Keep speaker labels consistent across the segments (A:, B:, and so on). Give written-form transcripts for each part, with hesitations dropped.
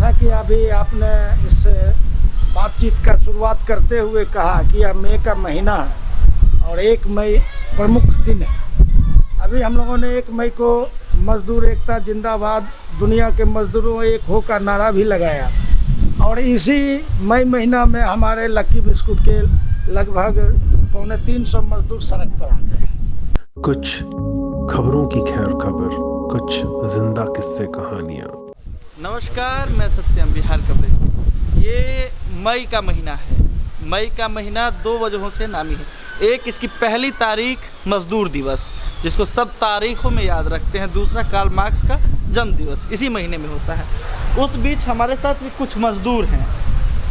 A: जैसा कि अभी आपने इस बातचीत का शुरुआत करते हुए कहा कि यह मई का महीना है और 1 मई प्रमुख दिन है। अभी हम लोगों ने 1 मई को मजदूर एकता जिंदाबाद, दुनिया के मजदूरों एक हो का नारा भी लगाया और इसी मई महीना में हमारे लक्की बिस्कुट के लगभग 350 मजदूर सड़क पर आ गए।
B: कुछ खबरों की खैर खबर, कुछ जिंदा किस्से कहानियाँ।
C: नमस्कार, मैं सत्यम, बिहार कवरेज। ये मई का महीना है। मई का महीना 2 वजहों से नामी है। एक, इसकी पहली तारीख मजदूर दिवस, जिसको सब तारीखों में याद रखते हैं। दूसरा, कार्ल मार्क्स का जन्म दिवस इसी महीने में होता है। उस बीच हमारे साथ भी कुछ मजदूर हैं।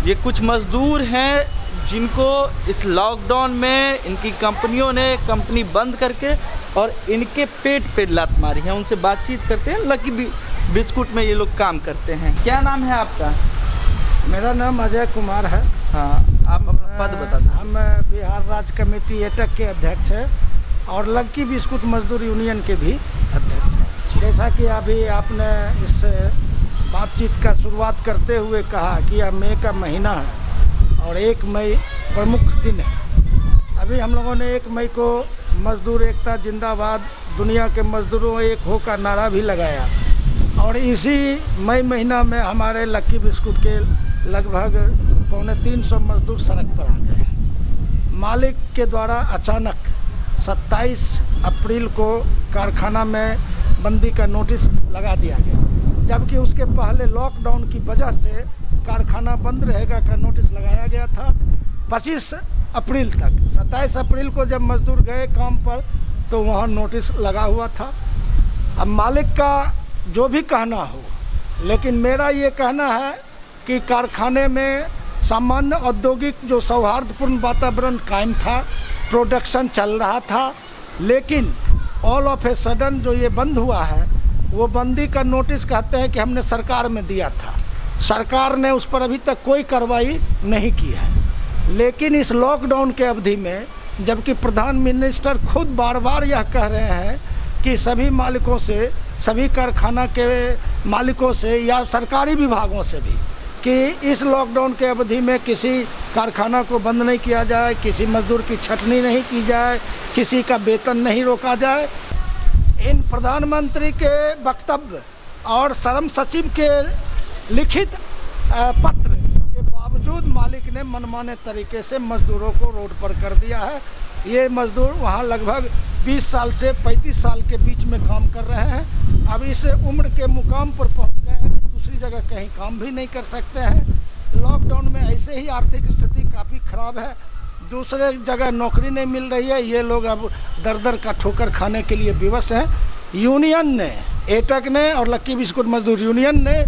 C: ये कुछ मजदूर हैं जिनको इस लॉकडाउन में इनकी कंपनियों ने कंपनी बंद करके और इनके पेट पे लात मारी है। उनसे बातचीत करते हैं। लकी बिस्कुट में ये लोग काम करते हैं। क्या नाम है आपका?
A: मेरा नाम अजय कुमार है।
C: हाँ, आप अपना पद बता दें।
A: हम बिहार राज्य कमेटी एटक के अध्यक्ष हैं और लक्की बिस्कुट मजदूर यूनियन के भी अध्यक्ष हैं। जैसा कि अभी आपने इस बातचीत का शुरुआत करते हुए कहा कि यह मई का महीना है और 1 मई प्रमुख दिन है। अभी हम लोगों ने 1 मई को मजदूर एकता जिंदाबाद, दुनिया के मजदूरों एक हो का नारा भी लगाया और इसी मई महीना में हमारे लक्की बिस्कुट के लगभग 350 मजदूर सड़क पर आ गए। मालिक के द्वारा अचानक 27 अप्रैल को कारखाना में बंदी का नोटिस लगा दिया गया, जबकि उसके पहले लॉकडाउन की वजह से कारखाना बंद रहेगा का नोटिस लगाया गया था 25 अप्रैल तक। 27 अप्रैल को जब मजदूर गए काम पर तो वहाँ नोटिस लगा हुआ था। अब मालिक का जो भी कहना हो, लेकिन मेरा ये कहना है कि कारखाने में सामान्य औद्योगिक जो सौहार्दपूर्ण वातावरण कायम था, प्रोडक्शन चल रहा था, लेकिन ऑल ऑफ ए सडन जो ये बंद हुआ है, वो बंदी का नोटिस कहते हैं कि हमने सरकार में दिया था। सरकार ने उस पर अभी तक कोई कार्रवाई नहीं की है। लेकिन इस लॉकडाउन के अवधि में, जबकि प्रधान मिनिस्टर खुद बार बार यह कह रहे हैं कि सभी मालिकों से, सभी कारखाना के मालिकों से या सरकारी विभागों से भी कि इस लॉकडाउन के अवधि में किसी कारखाना को बंद नहीं किया जाए, किसी मजदूर की छटनी नहीं की जाए, किसी का वेतन नहीं रोका जाए। इन प्रधानमंत्री के वक्तव्य और श्रम सचिव के लिखित पत्र के बावजूद मालिक ने मनमाने तरीके से मजदूरों को रोड पर कर दिया है। ये मजदूर वहाँ लगभग 20 साल से 35 साल के बीच में काम कर रहे हैं। अब इस उम्र के मुकाम पर पहुँच गए हैं कि दूसरी जगह कहीं काम भी नहीं कर सकते हैं। लॉकडाउन में ऐसे ही आर्थिक स्थिति काफ़ी ख़राब है, दूसरे जगह नौकरी नहीं मिल रही है। ये लोग अब दर का ठोकर खाने के लिए विवश हैं। यूनियन ने, एटक ने और लक्की बिस्कुट मजदूर यूनियन ने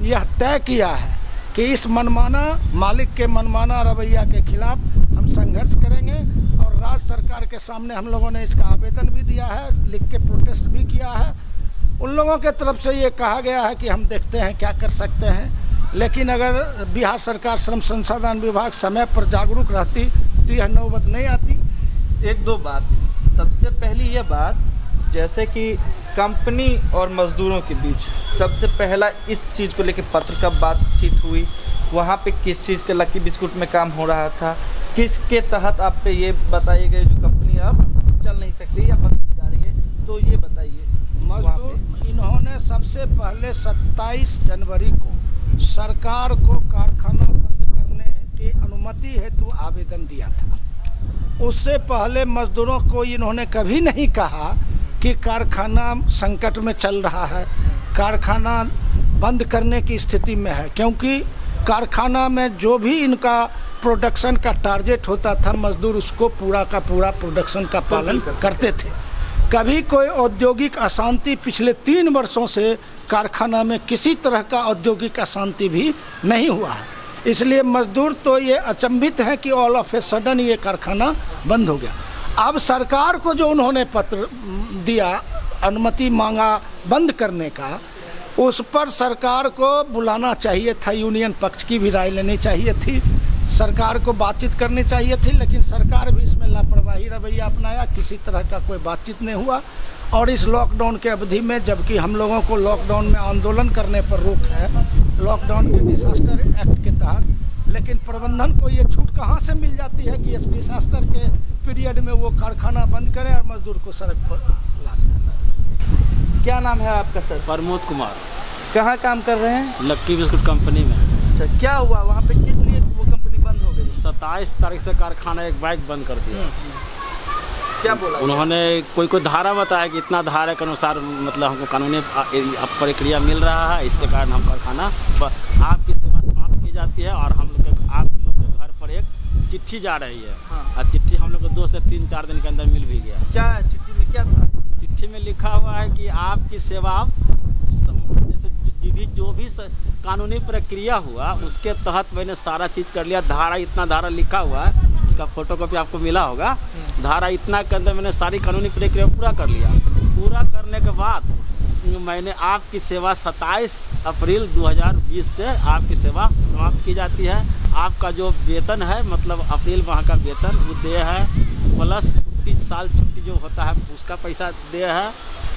A: यह तय किया है कि इस मनमाना, मालिक के मनमाना रवैया के खिलाफ हम संघर्ष करेंगे और राज्य सरकार के सामने हम लोगों ने इसका आवेदन भी दिया है, लिख के प्रोटेस्ट भी किया है। उन लोगों के तरफ से ये कहा गया है कि हम देखते हैं क्या कर सकते हैं, लेकिन अगर बिहार सरकार श्रम संसाधन विभाग समय पर जागरूक रहती तो यह नौबत नहीं आती।
C: 1-2 बात। सबसे पहली ये बात, जैसे कि कंपनी और मजदूरों के बीच सबसे पहला इस चीज़ को लेकर पत्र कब बातचीत हुई, वहाँ पे किस चीज़ के लक्की बिस्कुट में काम हो रहा था, किसके तहत आप पे ये बताइए गए जो कंपनी अब चल नहीं सकती या बंद की जा रही है, तो ये बताइए।
A: मजदूर इन्होंने सबसे पहले 27 जनवरी को सरकार को कारखाना बंद करने की अनुमति हेतु आवेदन दिया था। उससे पहले मजदूरों को इन्होंने कभी नहीं कहा कि कारखाना संकट में चल रहा है, कारखाना बंद करने की स्थिति में है, क्योंकि कारखाना में जो भी इनका प्रोडक्शन का टारगेट होता था, मजदूर उसको पूरा का पूरा प्रोडक्शन का पालन करते थे। कभी कोई औद्योगिक अशांति पिछले 3 वर्षों से कारखाना में किसी तरह का औद्योगिक अशांति भी नहीं हुआ है। इसलिए मजदूर तो ये अचंभित हैं कि ऑल ऑफ ए सडन ये कारखाना बंद हो गया। अब सरकार को जो उन्होंने पत्र दिया, अनुमति मांगा बंद करने का, उस पर सरकार को बुलाना चाहिए था, यूनियन पक्ष की भी राय लेनी चाहिए थी, सरकार को बातचीत करनी चाहिए थी, लेकिन सरकार भी इसमें लापरवाही रवैया अपनाया, किसी तरह का कोई बातचीत नहीं हुआ। और इस लॉकडाउन के अवधि में, जबकि हम लोगों को लॉकडाउन में आंदोलन करने पर रोक है, लॉकडाउन के डिसास्टर एक्ट के तहत, लेकिन प्रबंधन को ये छूट कहाँ से मिल जाती है कि इस डिसास्टर के पीरियड में वो कारखाना बंद करें और मजदूर को सड़क पर ला दें।
C: क्या नाम है आपका सर?
D: प्रमोद कुमार,
C: कहाँ काम कर रहे हैं?
D: लक्की बिस्कुट कंपनी में।
C: अच्छा, क्या हुआ वहाँ पे, किस लिए वो कंपनी बंद हो गई?
D: 27 तारीख से कारखाना एक बाइक बंद कर दिया।
C: क्या बोला
D: उन्होंने कोई धारा बताया कि इतना धारा के अनुसार मतलब हमको कानूनी प्रक्रिया मिल रहा है, इसके कारण हम कारखाना आपकी सेवा समाप्त की जाती है और हम लोग आप लोग के घर पर एक चिट्ठी जा रही है।
C: हाँ।
D: और चिट्ठी हम लोग को 2 से 3-4 दिन के अंदर मिल भी गया।
C: क्या चिट्ठी में क्या था?
D: चिट्ठी में लिखा हुआ है कि आपकी सेवा जैसे जो भी कानूनी प्रक्रिया हुआ उसके तहत मैंने सारा चीज़ कर लिया। धारा इतना धारा लिखा हुआ है, उसका फोटोकॉपी आपको मिला होगा। धारा इतना के अंदर मैंने सारी कानूनी प्रक्रिया पूरा कर लिया। पूरा करने के बाद मैंने आपकी सेवा 27 अप्रैल 2020 से आपकी सेवा समाप्त की जाती है। आपका जो वेतन है मतलब अप्रैल माह का वेतन वो दे है, प्लस साल छुट्टी जो होता है उसका पैसा दे है,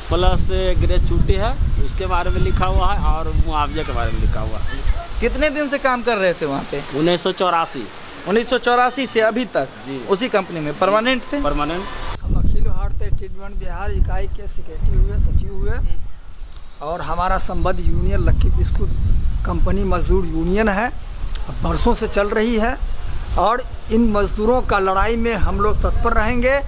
D: प्लस ग्रेचुटी है उसके बारे में लिखा हुआ है और मुआवजे के बारे में लिखा हुआ है।
C: कितने दिन से काम कर रहे थे वहाँ पे?
D: 1984
C: से अभी तक
D: जी।
C: उसी कंपनी में परमानेंट थे?
D: परमानेंट।
E: हम अखिल भारतीय ट्रीटमेंट बिहार इकाई के सेक्रेटरी हुए, सचिव हुए और हमारा संबद्ध यूनियन लक्की बिस्कुट कंपनी मजदूर यूनियन है, अब बरसों से चल रही है और इन मजदूरों का लड़ाई में हम लोग तत्पर रहेंगे।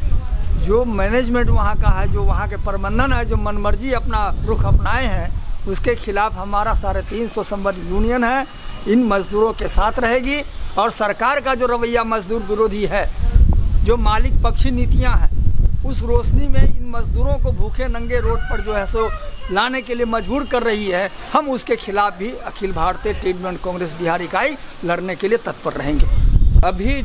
E: जो मैनेजमेंट वहाँ का है, जो वहाँ के प्रबंधन है, जो मनमर्जी अपना रुख अपनाए हैं उसके खिलाफ हमारा 350 संबद्ध यूनियन है इन मजदूरों के साथ रहेगी। और सरकार का जो रवैया मजदूर विरोधी है, जो मालिक पक्षी नीतियाँ हैं, उस रोशनी में इन मजदूरों को भूखे नंगे रोड पर जो है सो लाने के लिए मजबूर कर रही है, हम उसके खिलाफ भी अखिल भारतीय ट्रेड कांग्रेस बिहार इकाई लड़ने के लिए तत्पर रहेंगे।
C: अभी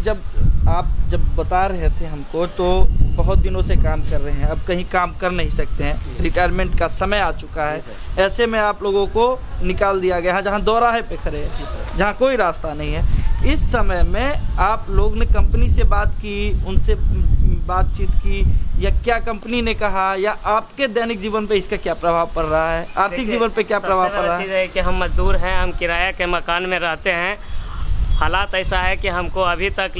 C: आप जब बता रहे थे हमको तो बहुत दिनों से काम कर रहे हैं, अब कहीं काम कर नहीं सकते हैं, रिटायरमेंट का समय आ चुका है, ऐसे में आप लोगों को निकाल दिया गया है जहाँ दोराहे पे खड़े हैं, जहाँ कोई रास्ता नहीं है। इस समय में आप लोग ने कंपनी से बात की, उनसे बातचीत की, या क्या कंपनी ने कहा, या आपके दैनिक जीवन पे इसका क्या प्रभाव पड़ रहा है, आर्थिक जीवन पे क्या प्रभाव पड़ रहा है?
F: कि हम मजदूर हैं, हम किराया के मकान में रहते हैं। हालात ऐसा है कि हमको अभी तक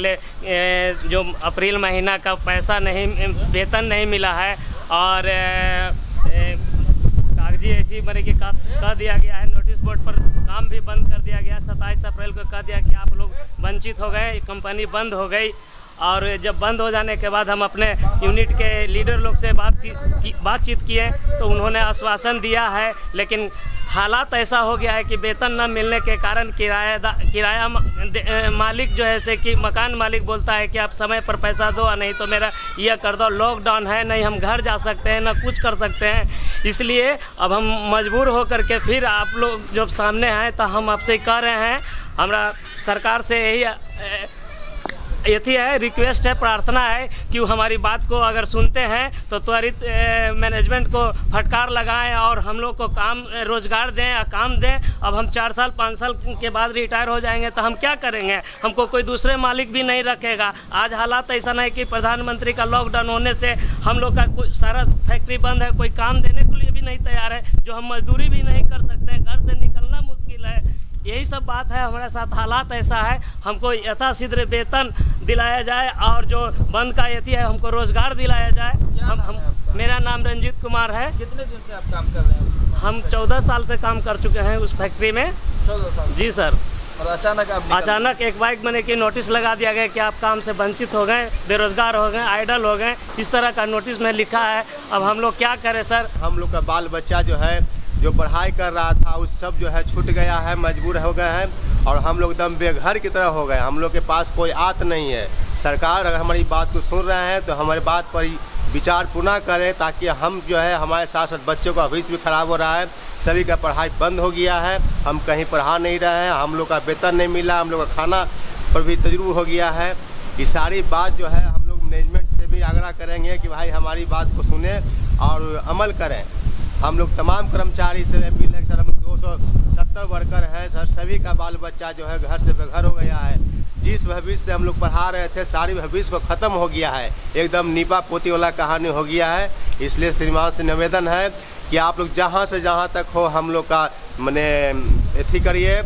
F: जो अप्रैल महीना का पैसा नहीं, वेतन नहीं मिला है और कागजी ऐसी मरे कि कह दिया गया है, नोटिस बोर्ड पर काम भी बंद कर दिया गया। 27 अप्रैल को कह दिया कि आप लोग वंचित हो गए, कंपनी बंद हो गई। और जब बंद हो जाने के बाद हम अपने यूनिट के लीडर लोग से बातचीत किए तो उन्होंने आश्वासन दिया है, लेकिन हालात ऐसा हो गया है कि वेतन न मिलने के कारण किराया मालिक जो है से कि मकान मालिक बोलता है कि आप समय पर पैसा दो, नहीं तो मेरा यह कर दो, लॉकडाउन है, नहीं हम घर जा सकते हैं, ना कुछ कर सकते हैं। इसलिए अब हम मजबूर हो करके फिर आप लोग जब सामने आए तो हम आपसे कह रहे हैं, हमारा सरकार से यही है, रिक्वेस्ट है, प्रार्थना है कि वो हमारी बात को अगर सुनते हैं तो त्वरित मैनेजमेंट को फटकार लगाएं और हम लोग को काम रोजगार दें या काम दें। अब हम 4 साल 5 साल के बाद रिटायर हो जाएंगे तो हम क्या करेंगे? हमको कोई दूसरे मालिक भी नहीं रखेगा। आज हालात ऐसा नहीं कि प्रधानमंत्री का लॉकडाउन होने से हम लोग का सारा फैक्ट्री बंद है, कोई काम देने के लिए भी नहीं तैयार है, जो हम मजदूरी भी नहीं कर सकते हैं, घर से निकलना मुश्किल है। यही सब बात है, हमारे साथ हालात ऐसा है, हमको यथाशीघ्र वेतन दिलाया जाए और जो बंद का यति है हमको रोजगार दिलाया जाए। मेरा नाम रंजीत कुमार है।
C: कितने दिन से आप काम कर रहे हैं?
F: हम 14 साल से काम कर चुके हैं उस फैक्ट्री में।
C: 14 साल?
F: जी सर।
C: और अचानक
F: एक बाइक मैंने की नोटिस लगा दिया गया कि आप काम से वंचित हो गए, बेरोजगार हो गए, आइडल हो गए, इस तरह का नोटिस में लिखा है। अब हम लोग क्या करें सर?
G: हम लोग का बाल बच्चा जो है जो पढ़ाई कर रहा था उस सब जो है छूट गया है, मजबूर हो गए हैं और हम लोग एकदम बेघर की तरह हो गए। हम लोग के पास कोई आत नहीं है। सरकार अगर हमारी बात को सुन रहे हैं तो हमारी बात पर विचार पुनः करें, ताकि हम जो है हमारे साथ साथ बच्चों का भविष्य भी खराब हो रहा है, सभी का पढ़ाई बंद हो गया है, हम कहीं पढ़ा नहीं रहे हैं, हम लोग का वेतन नहीं मिला, हम लोग का खाना पर भी तजुर्बा हो गया है। ये सारी बात जो है हम लोग मैनेजमेंट से भी आग्रह करेंगे कि भाई हमारी बात को सुने और अमल करें। हम लोग तमाम कर्मचारी से अपील है, सर हम 270 वर्कर हैं सर, सभी का बाल बच्चा जो है घर से बेघर हो गया है। जिस भविष्य से हम लोग पढ़ा रहे थे सारी भविष्य को ख़त्म हो गया है, एकदम नीपा पोती वाला कहानी हो गया है। इसलिए श्रीमान से निवेदन है कि आप लोग जहाँ से जहाँ तक हो हम लोग का मैंने एथी करिए